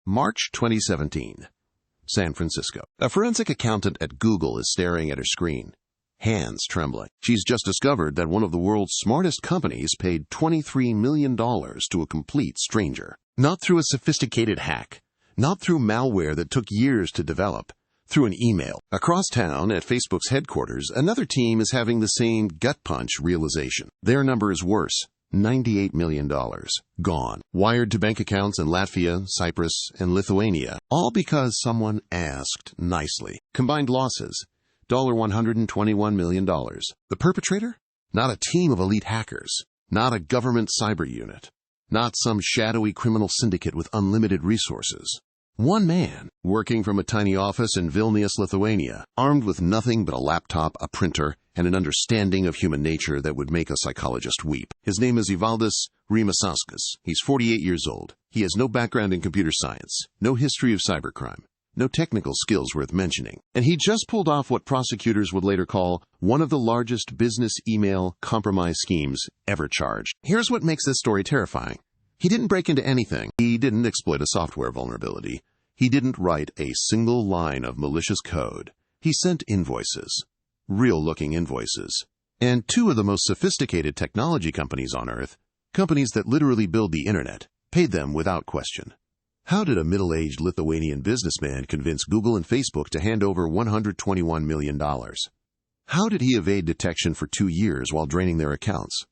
March 2017. San Francisco. A forensic accountant at Google is staring at her screen, hands trembling. She's just discovered that one of the world's smartest companies paid $23 million to a complete stranger. Not through a sophisticated hack, not through malware that took years to develop, through an email. Across town at Facebook's headquarters, another team is having the same gut-punch realization. Their number is worse. $98 million. Gone. Wired to bank accounts in Latvia, Cyprus, and Lithuania, all because someone asked nicely. Combined losses, $121 million. The perpetrator? Not a team of elite hackers. Not a government cyber unit. Not some shadowy criminal syndicate with unlimited resources. One man, working from a tiny office in Vilnius, Lithuania, armed with nothing but a laptop, a printer, and an understanding of human nature that would make a psychologist weep. His name is Evaldas Rimasauskas. He's 48 years old. He has no background in computer science, no history of cybercrime, no technical skills worth mentioning. And he just pulled off what prosecutors would later call one of the largest business email compromise schemes ever charged. Here's what makes this story terrifying. He didn't break into anything. He didn't exploit a software vulnerability. He didn't write a single line of malicious code. He sent invoices. Real-looking invoices. And two of the most sophisticated technology companies on Earth, companies that literally build the internet, paid them without question. How did a middle-aged Lithuanian businessman convince Google and Facebook to hand over $121 million? How did he evade detection for 2 years while draining their accounts?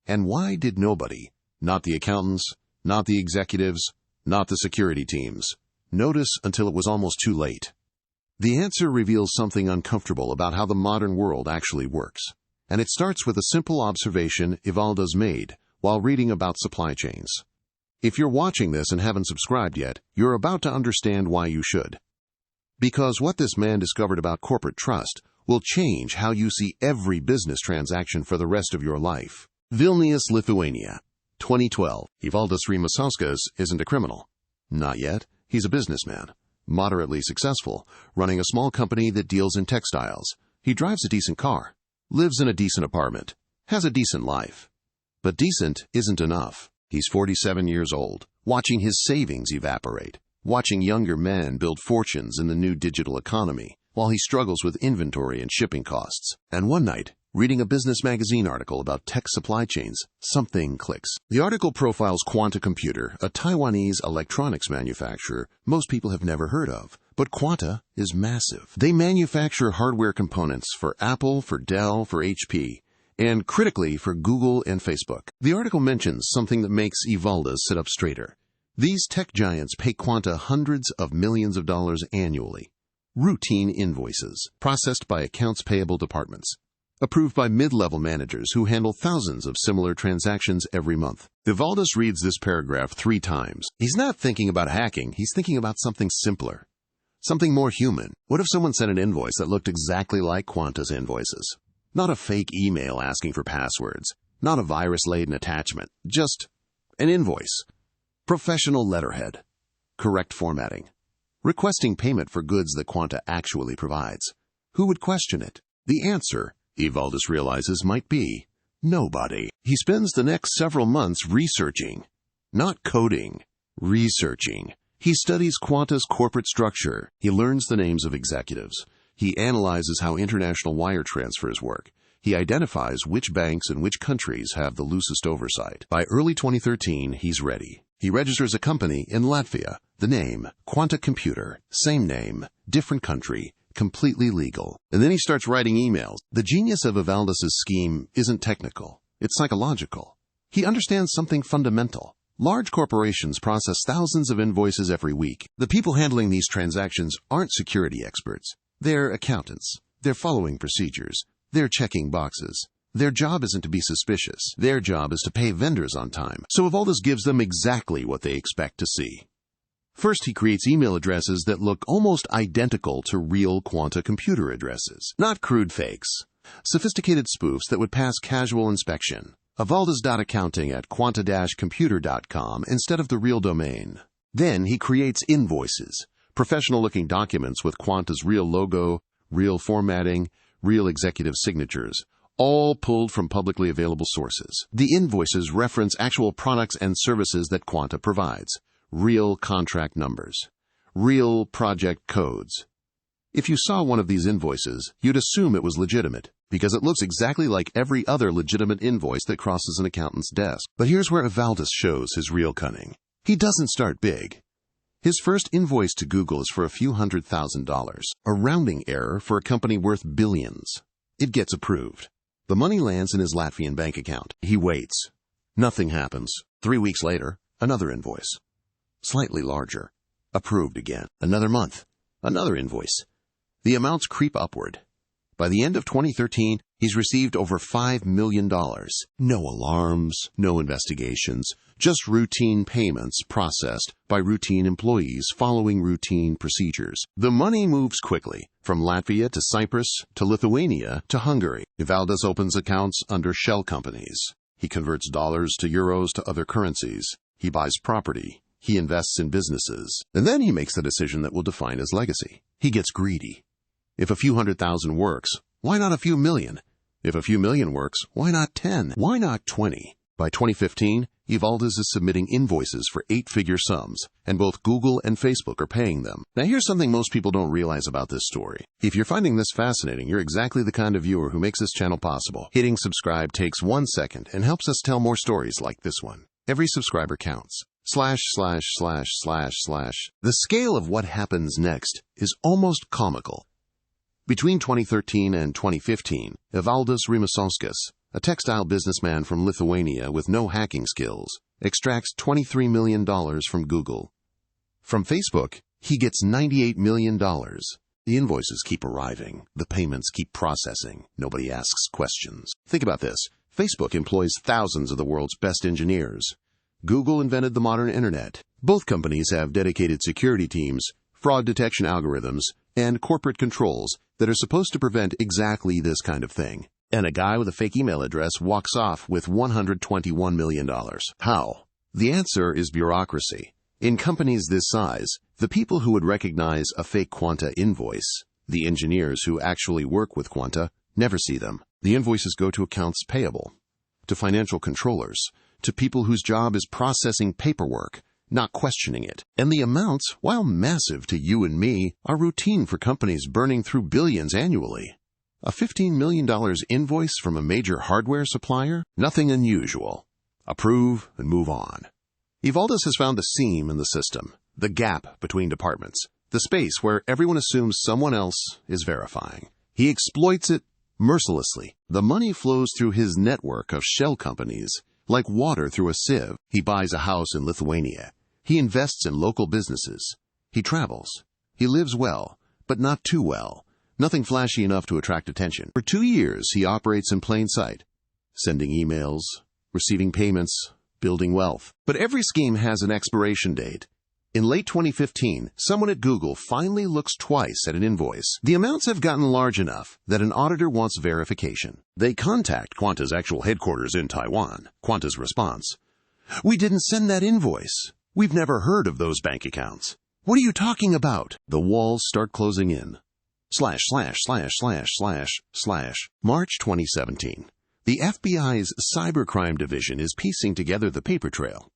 And why did nobody, not the accountants, not the executives, not the security teams, notice until it was almost too late? The answer reveals something uncomfortable about how the modern world actually works. And it starts with a simple observation Evaldas made while reading about supply chains. If you're watching this and haven't subscribed yet, you're about to understand why you should. Because what this man discovered about corporate trust will change how you see every business transaction for the rest of your life. Vilnius, Lithuania, 2012. Evaldas Rimasauskas isn't a criminal. Not yet. He's a businessman. Moderately successful, running a small company that deals in textiles. He drives a decent car, lives in a decent apartment, has a decent life. But decent isn't enough. He's 47 years old, watching his savings evaporate, watching younger men build fortunes in the new digital economy, while he struggles with inventory and shipping costs. And one night, reading a business magazine article about tech supply chains, something clicks. The article profiles Quanta Computer, a Taiwanese electronics manufacturer most people have never heard of. But Quanta is massive. They manufacture hardware components for Apple, for Dell, for HP, and critically for Google and Facebook. The article mentions something that makes Evaldas sit up straighter. These tech giants pay Quanta hundreds of millions of dollars annually. Routine invoices, processed by accounts payable departments, approved by mid-level managers who handle thousands of similar transactions every month. Evaldas reads this paragraph 3 times. He's not thinking about hacking, he's thinking about something simpler, something more human. What if someone sent an invoice that looked exactly like Quanta's invoices? Not a fake email asking for passwords, not a virus-laden attachment, just an invoice. Professional letterhead, correct formatting, requesting payment for goods that Quanta actually provides. Who would question it? The answer, Evaldas realizes, might be nobody. He spends the next several months researching, not coding, researching. He studies Quanta's corporate structure. He learns the names of executives. He analyzes how international wire transfers work. He identifies which banks and which countries have the loosest oversight. By early 2013, he's ready. He registers a company in Latvia. The name, Quanta Computer. Same name, different country. Completely legal. And then he starts writing emails. The genius of Evaldas's scheme isn't technical. It's psychological. He understands something fundamental. Large corporations process thousands of invoices every week. The people handling these transactions aren't security experts. They're accountants. They're following procedures. They're checking boxes. Their job isn't to be suspicious. Their job is to pay vendors on time. So Evaldas gives them exactly what they expect to see. First, he creates email addresses that look almost identical to real Quanta Computer addresses. Not crude fakes. Sophisticated spoofs that would pass casual inspection. Evaldas.accounting@quanta-computer.com instead of the real domain. Then he creates invoices, professional-looking documents with Quanta's real logo, real formatting, real executive signatures, all pulled from publicly available sources. The invoices reference actual products and services that Quanta provides. real contract numbers, real project codes. If you saw one of these invoices, you'd assume it was legitimate, because it looks exactly like every other legitimate invoice that crosses an accountant's desk. But here's where Evaldus shows his real cunning. He doesn't start big. His first invoice to Google is for a few $100,000, a rounding error for a company worth billions. It gets approved. The money lands in his Latvian bank account. He waits. Nothing happens. 3 weeks later, another invoice. Slightly larger. Approved again. Another month. Another invoice. The amounts creep upward. By the end of 2013, he's received over $5 million. No alarms, no investigations, just routine payments processed by routine employees following routine procedures. The money moves quickly, from Latvia to Cyprus to Lithuania to Hungary. Evaldus opens accounts under shell companies. He converts dollars to euros to other currencies. He buys property. He invests in businesses. And then he makes the decision that will define his legacy. He gets greedy. If a few 100,000 works, why not a few million? If a few million works, why not 10? Why not 20? By 2015, Evaldus is submitting invoices for 8-figure sums, and both Google and Facebook are paying them. Now here's something most people don't realize about this story. If you're finding this fascinating, you're exactly the kind of viewer who makes this channel possible. Hitting subscribe takes 1 second and helps us tell more stories like this one. Every subscriber counts. //////. The scale of what happens next is almost comical. Between 2013 and 2015, Evaldus Rimasauskas, a textile businessman from Lithuania with no hacking skills, extracts $23 million from Google. From Facebook, he gets $98 million. The invoices keep arriving. The payments keep processing. Nobody asks questions. Think about this. Facebook employs thousands of the world's best engineers. Google invented the modern internet. Both companies have dedicated security teams, fraud detection algorithms, and corporate controls that are supposed to prevent exactly this kind of thing. And a guy with a fake email address walks off with $121 million. How? The answer is bureaucracy. In companies this size, the people who would recognize a fake Quanta invoice, the engineers who actually work with Quanta, never see them. The invoices go to accounts payable, to financial controllers, to people whose job is processing paperwork, not questioning it. And the amounts, while massive to you and me, are routine for companies burning through billions annually. A $15 million invoice from a major hardware supplier? Nothing unusual. Approve and move on. Evaldus has found the seam in the system, the gap between departments, the space where everyone assumes someone else is verifying. He exploits it mercilessly. The money flows through his network of shell companies like water through a sieve. He buys a house in Lithuania. He invests in local businesses. He travels. He lives well, but not too well. Nothing flashy enough to attract attention. For 2 years, he operates in plain sight, sending emails, receiving payments, building wealth. But every scheme has an expiration date. In late 2015, someone at Google finally looks twice at an invoice. The amounts have gotten large enough that an auditor wants verification. They contact Quanta's actual headquarters in Taiwan. Quanta's response: "We didn't send that invoice. We've never heard of those bank accounts. What are you talking about?" The walls start closing in. /////// March 2017. The FBI's cybercrime division is piecing together the paper trail.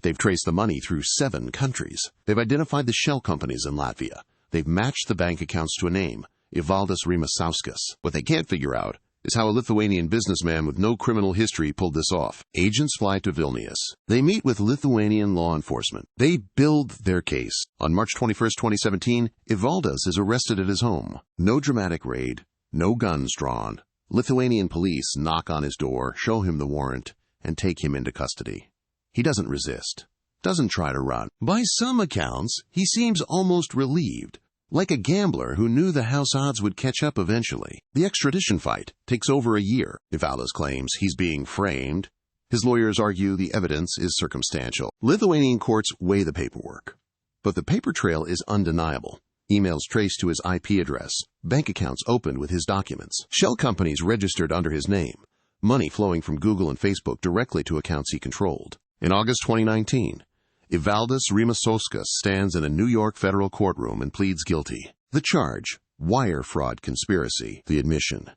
They've traced the money through 7 countries. They've identified the shell companies in Latvia. They've matched the bank accounts to a name, Evaldus Rimasauskas. What they can't figure out is how a Lithuanian businessman with no criminal history pulled this off. Agents fly to Vilnius. They meet with Lithuanian law enforcement. They build their case. On March 21, 2017, Evaldus is arrested at his home. No dramatic raid, no guns drawn. Lithuanian police knock on his door, show him the warrant, and take him into custody. He doesn't resist, doesn't try to run. By some accounts, he seems almost relieved, like a gambler who knew the house odds would catch up eventually. The extradition fight takes over a year. Evaldus claims he's being framed. His lawyers argue the evidence is circumstantial. Lithuanian courts weigh the paperwork. But the paper trail is undeniable. Emails traced to his IP address, bank accounts opened with his documents, shell companies registered under his name, money flowing from Google and Facebook directly to accounts he controlled. In August 2019, Evaldus Rimasauskas stands in a New York federal courtroom and pleads guilty. The charge: wire fraud conspiracy. The admission: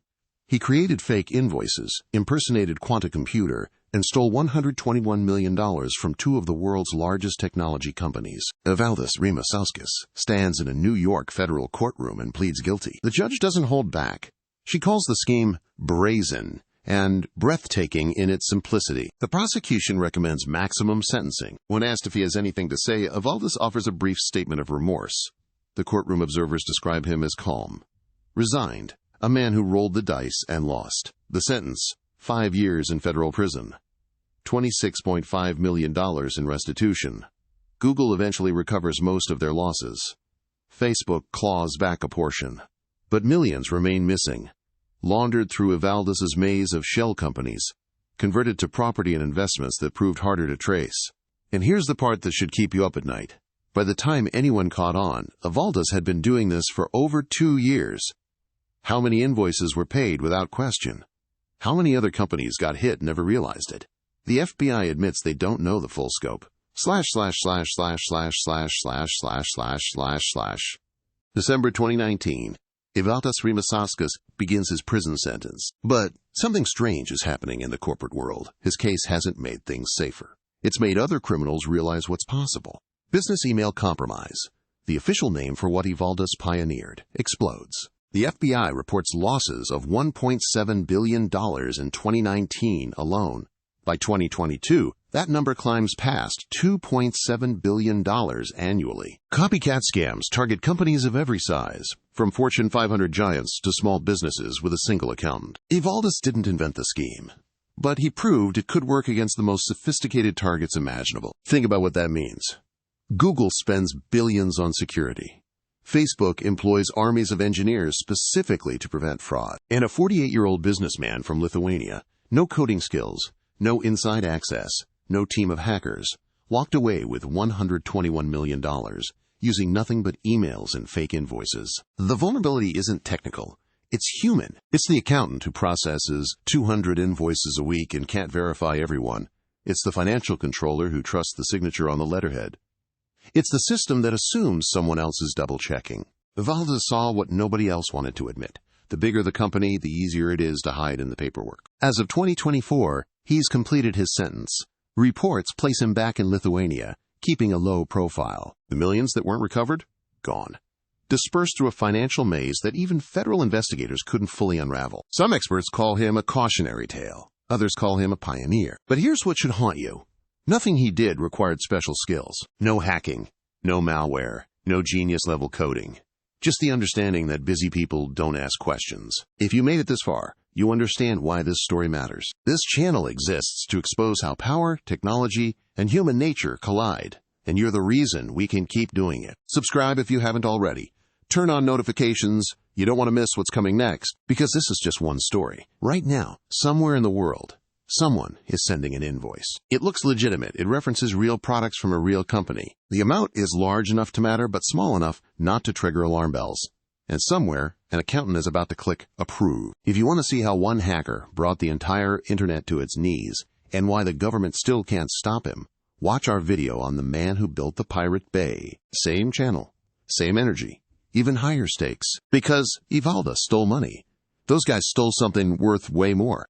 he created fake invoices, impersonated Quanta Computer, and stole $121 million from two of the world's largest technology companies. Evaldis Rimasauskis stands in a New York federal courtroom and pleads guilty. The judge doesn't hold back. She calls the scheme brazen and breathtaking in its simplicity. The prosecution recommends maximum sentencing. When asked if he has anything to say, Evaldis offers a brief statement of remorse. The courtroom observers describe him as calm, resigned, a man who rolled the dice and lost. The sentence: 5 years in federal prison, $26.5 million in restitution. Google eventually recovers most of their losses. Facebook claws back a portion. But millions remain missing, laundered through Evaldis's maze of shell companies, converted to property and investments that proved harder to trace. And here's the part that should keep you up at night. By the time anyone caught on, Evaldis had been doing this for over 2 years. How many invoices were paid without question? How many other companies got hit and never realized it? The FBI admits they don't know the full scope. December 2019. Evaldis Rimasauskis begins his prison sentence. But something strange is happening in the corporate world. His case hasn't made things safer. It's made other criminals realize what's possible. Business email compromise, the official name for what Evaldis pioneered, explodes. The FBI reports losses of $1.7 billion in 2019 alone. By 2022, that number climbs past $2.7 billion annually. Copycat scams target companies of every size, from Fortune 500 giants to small businesses with a single accountant. Evaldis didn't invent the scheme, but he proved it could work against the most sophisticated targets imaginable. Think about what that means. Google spends billions on security. Facebook employs armies of engineers specifically to prevent fraud. And a 48-year-old businessman from Lithuania, no coding skills, no inside access, no team of hackers, walked away with $121 million, using nothing but emails and fake invoices. The vulnerability isn't technical. It's human. It's the accountant who processes 200 invoices a week and can't verify everyone. It's the financial controller who trusts the signature on the letterhead. It's the system that assumes someone else is double-checking. Evaldis saw what nobody else wanted to admit. The bigger the company, the easier it is to hide in the paperwork. As of 2024, he's completed his sentence. Reports place him back in Lithuania, keeping a low profile. The millions that weren't recovered? Gone. Dispersed through a financial maze that even federal investigators couldn't fully unravel. Some experts call him a cautionary tale. Others call him a pioneer. But here's what should haunt you. Nothing he did required special skills. No hacking, no malware, no genius-level coding. Just the understanding that busy people don't ask questions. If you made it this far, you understand why this story matters. This channel exists to expose how power, technology, and human nature collide. And you're the reason we can keep doing it. Subscribe if you haven't already. Turn on notifications. You don't want to miss what's coming next, because this is just one story. Right now, somewhere in the world, someone is sending an invoice. It looks legitimate. It references real products from a real company. The amount is large enough to matter, but small enough not to trigger alarm bells. And somewhere, an accountant is about to click approve. If you want to see how one hacker brought the entire internet to its knees and why the government still can't stop him, watch our video on the man who built the Pirate Bay. Same channel, same energy, even higher stakes. Because Evaldis stole money. Those guys stole something worth way more.